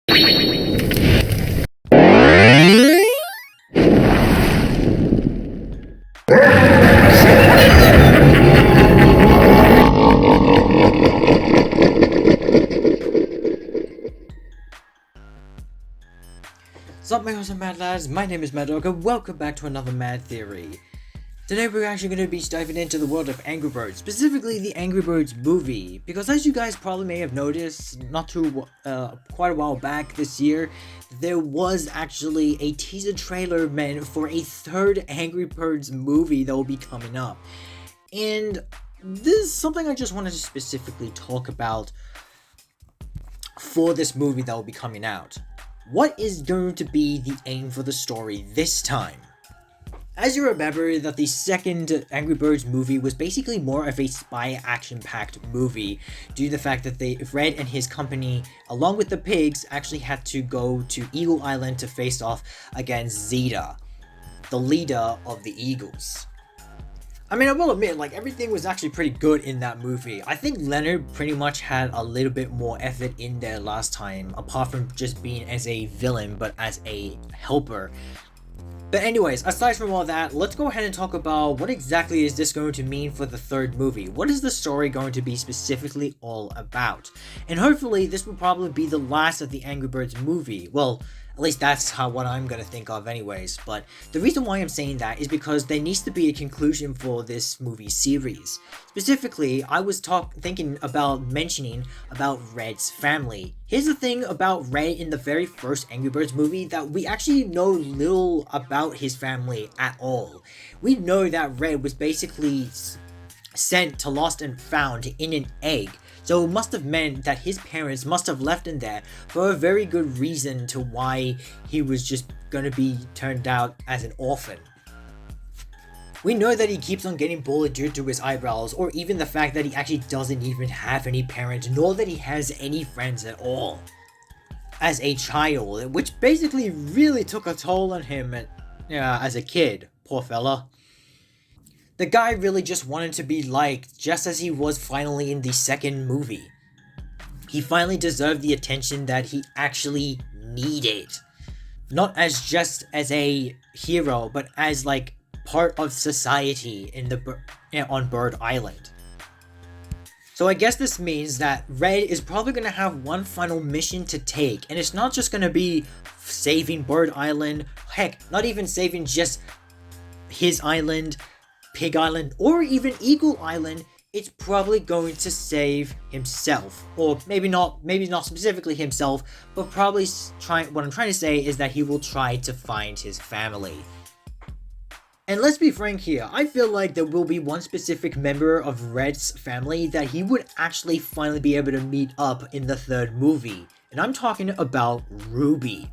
What's up, my awesome mad lads? My name is Mad Dog and welcome back to another Mad Theory. Today we're actually going to be diving into the world of Angry Birds, specifically the Angry Birds movie, because as you guys probably may have noticed, quite a while back this year, there was actually a teaser trailer meant for a third Angry Birds movie that will be coming up. And this is something I just wanted to specifically talk about for this movie that will be coming out. What is going to be the aim for the story this time? As you remember that the second Angry Birds movie was basically more of a spy action-packed movie due to the fact that Red and his company, along with the pigs, actually had to go to Eagle Island to face off against Zeta, the leader of the Eagles. I mean, I will admit, everything was actually pretty good in that movie. I think Leonard pretty much had a little bit more effort in there last time, apart from just being as a villain, but as a helper. But anyways, aside from all that, let's go ahead and talk about what exactly is this going to mean for the third movie. What is the story going to be specifically all about? And hopefully, this will probably be the last of the Angry Birds movie. Well, at least that's what I'm going to think of anyways. But the reason why I'm saying that is because there needs to be a conclusion for this movie series. Specifically, I was thinking about mentioning about Red's family. Here's the thing about Red in the very first Angry Birds movie, that we actually know little about his family at all. We know that Red was basically sent to Lost and Found in an egg. So it must have meant that his parents must have left him there for a very good reason to why he was just gonna be turned out as an orphan. We know that he keeps on getting bullied due to his eyebrows, or even the fact that he actually doesn't even have any parents, nor that he has any friends at all as a child, which basically really took a toll on him as a kid. Poor fella. The guy really just wanted to be liked, just as he was finally in the second movie. He finally deserved the attention that he actually needed. Not as just as a hero, but as part of society on Bird Island. So I guess this means that Red is probably going to have one final mission to take, and it's not just going to be saving Bird Island, heck, not even saving just his island, Pig Island, or even Eagle Island. It's probably going to save himself, or maybe not specifically himself, but probably what I'm trying to say is that he will try to find his family. And let's be frank here, I feel like there will be one specific member of Red's family that he would actually finally be able to meet up in the third movie, and I'm talking about Ruby.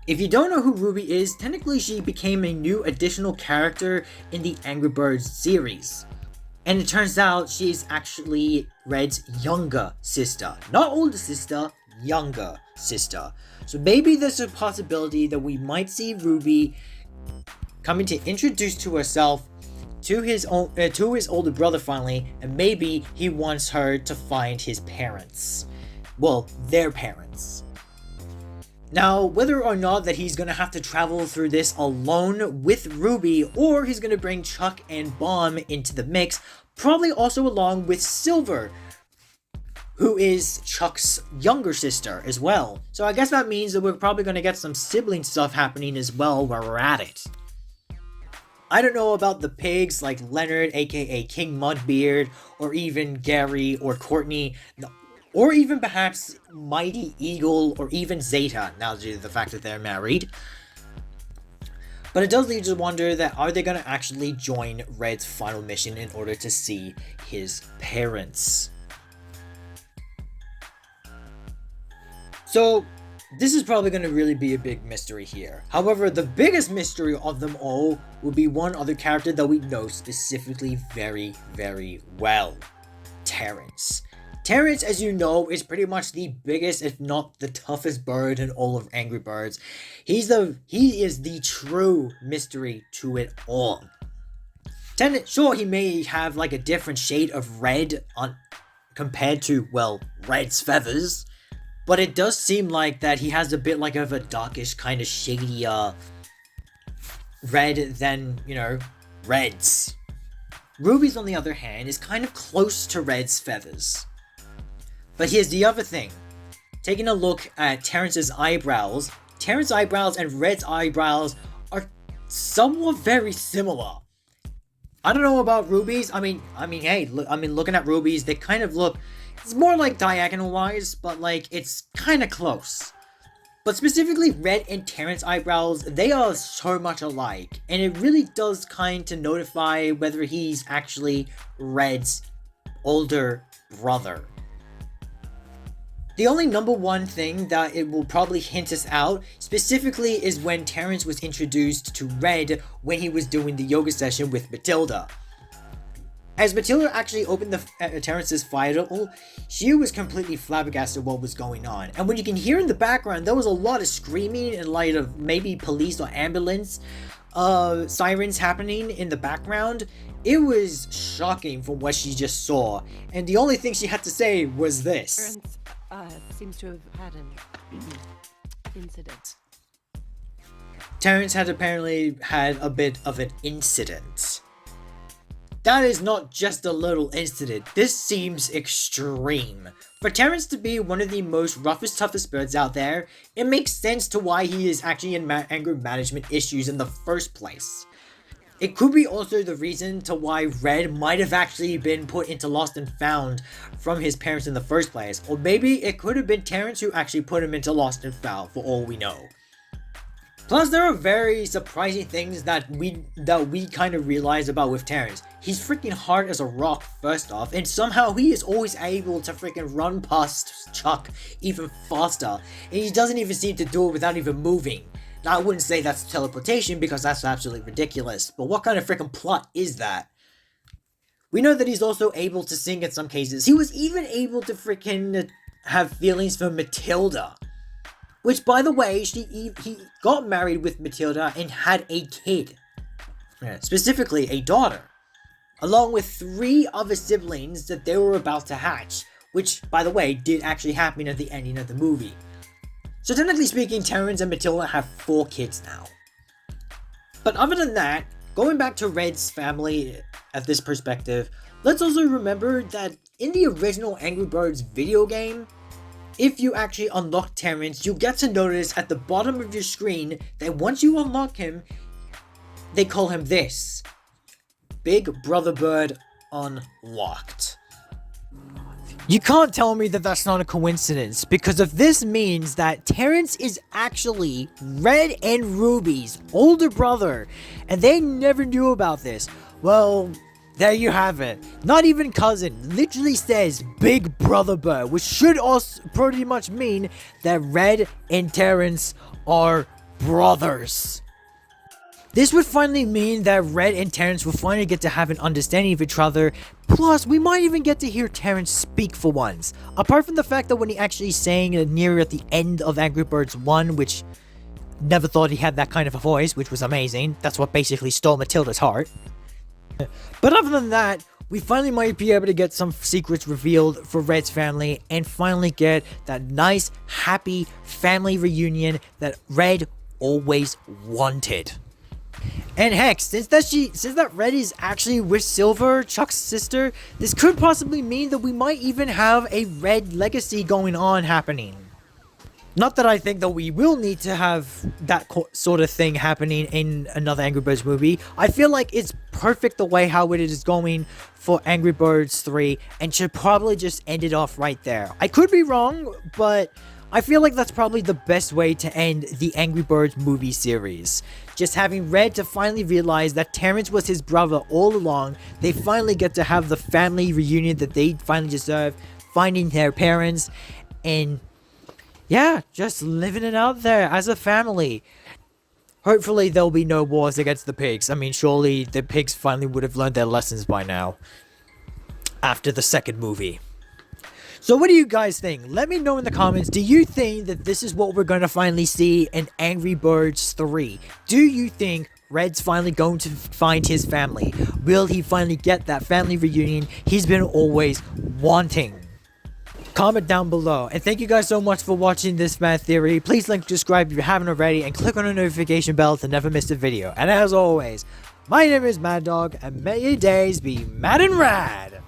If you don't know who Ruby is, technically she became a new additional character in the Angry Birds series. And it turns out she's actually Red's younger sister. Not older sister, younger sister. So maybe there's a possibility that we might see Ruby coming to introduce to herself to his older brother finally, and maybe he wants her to find his parents. Well, their parents. Now, whether or not that he's going to have to travel through this alone with Ruby, or he's going to bring Chuck and Bomb into the mix, probably also along with Silver, who is Chuck's younger sister as well. So I guess that means that we're probably going to get some sibling stuff happening as well while we're at it. I don't know about the pigs like Leonard, aka King Mudbeard, or even Gary or Courtney, or even perhaps Mighty Eagle, or even Zeta, now due to the fact that they're married. But it does lead to wonder that are they going to actually join Red's final mission in order to see his parents? So, this is probably going to really be a big mystery here. However, the biggest mystery of them all will be one other character that we know specifically very, very well. Terrence. Terrence, as you know, is pretty much the biggest, if not the toughest bird in all of Angry Birds. He is the true mystery to it all. Sure, he may have like a different shade of red compared to, well, Red's feathers. But it does seem like that he has a bit like of a darkish, kind of shady, red than, Red's. Ruby's, on the other hand, is kind of close to Red's feathers. But here's the other thing. Taking a look at Terrence's eyebrows, Terrence's eyebrows and Red's eyebrows are somewhat very similar. I don't know about Ruby's. Looking at Ruby's, they kind of look, it's more like diagonal-wise, but like, it's kind of close. But specifically, Red and Terrence's eyebrows, they are so much alike, and it really does kind of notify whether he's actually Red's older brother. The only number one thing that it will probably hint us out, specifically, is when Terrence was introduced to Red when he was doing the yoga session with Matilda. As Matilda actually opened Terrence's file, she was completely flabbergasted what was going on. And when you can hear in the background, there was a lot of screaming and light of maybe police or ambulance sirens happening in the background. It was shocking from what she just saw. And the only thing she had to say was this. Terrence seems to have had an incident. Terrence had apparently had a bit of an incident. That is not just a little incident. This seems extreme. For Terrence to be one of the most roughest, toughest birds out there, it makes sense to why he is actually in anger management issues in the first place. It could be also the reason to why Red might have actually been put into Lost and Found from his parents in the first place. Or maybe it could have been Terrence who actually put him into Lost and Found, for all we know. Plus, there are very surprising things that we kind of realize about with Terrence. He's freaking hard as a rock, first off, and somehow he is always able to freaking run past Chuck even faster, and he doesn't even seem to do it without even moving. Now, I wouldn't say that's teleportation because that's absolutely ridiculous, but what kind of freaking plot is that? We know that he's also able to sing in some cases. He was even able to freaking have feelings for Matilda. Which, by the way, he got married with Matilda and had a kid. Specifically, a daughter. Along with 3 other siblings that they were about to hatch. Which, by the way, did actually happen at the ending of the movie. So technically speaking, Terrence and Matilda have 4 kids now. But other than that, going back to Red's family at this perspective, let's also remember that in the original Angry Birds video game, if you actually unlock Terrence, you get to notice at the bottom of your screen that once you unlock him, they call him this. Big Brother Bird Unlocked. You can't tell me that that's not a coincidence, because if this means that Terrence is actually Red and Ruby's older brother, and they never knew about this, well, there you have it. Not even cousin, literally says Big Brother Bird, which should also pretty much mean that Red and Terrence are brothers. This would finally mean that Red and Terrence will finally get to have an understanding of each other, plus we might even get to hear Terrence speak for once. Apart from the fact that when he actually sang near at the end of Angry Birds 1, which never thought he had that kind of a voice, which was amazing. That's what basically stole Matilda's heart. But other than that, we finally might be able to get some secrets revealed for Red's family and finally get that nice, happy family reunion that Red always wanted. And heck, since that Red is actually with Silver, Chuck's sister, this could possibly mean that we might even have a Red legacy going on happening. Not that I think that we will need to have that sort of thing happening in another Angry Birds movie. I feel like it's perfect the way how it is going for Angry Birds 3 and should probably just end it off right there. I could be wrong, but I feel like that's probably the best way to end the Angry Birds movie series. Just having Red to finally realize that Terrence was his brother all along. They finally get to have the family reunion that they finally deserve, finding their parents, and yeah, just living it out there as a family. Hopefully there'll be no wars against the pigs. I mean, surely the pigs finally would have learned their lessons by now. After the second movie. So what do you guys think? Let me know in the comments. Do you think that this is what we're going to finally see in Angry Birds 3? Do you think Red's finally going to find his family? Will he finally get that family reunion he's been always wanting? comment down below. And thank you guys so much for watching this Mad Theory. Please like, subscribe if you haven't already, and click on the notification bell to never miss a video. And as always, my name is Mad Dog, and may your days be mad and rad!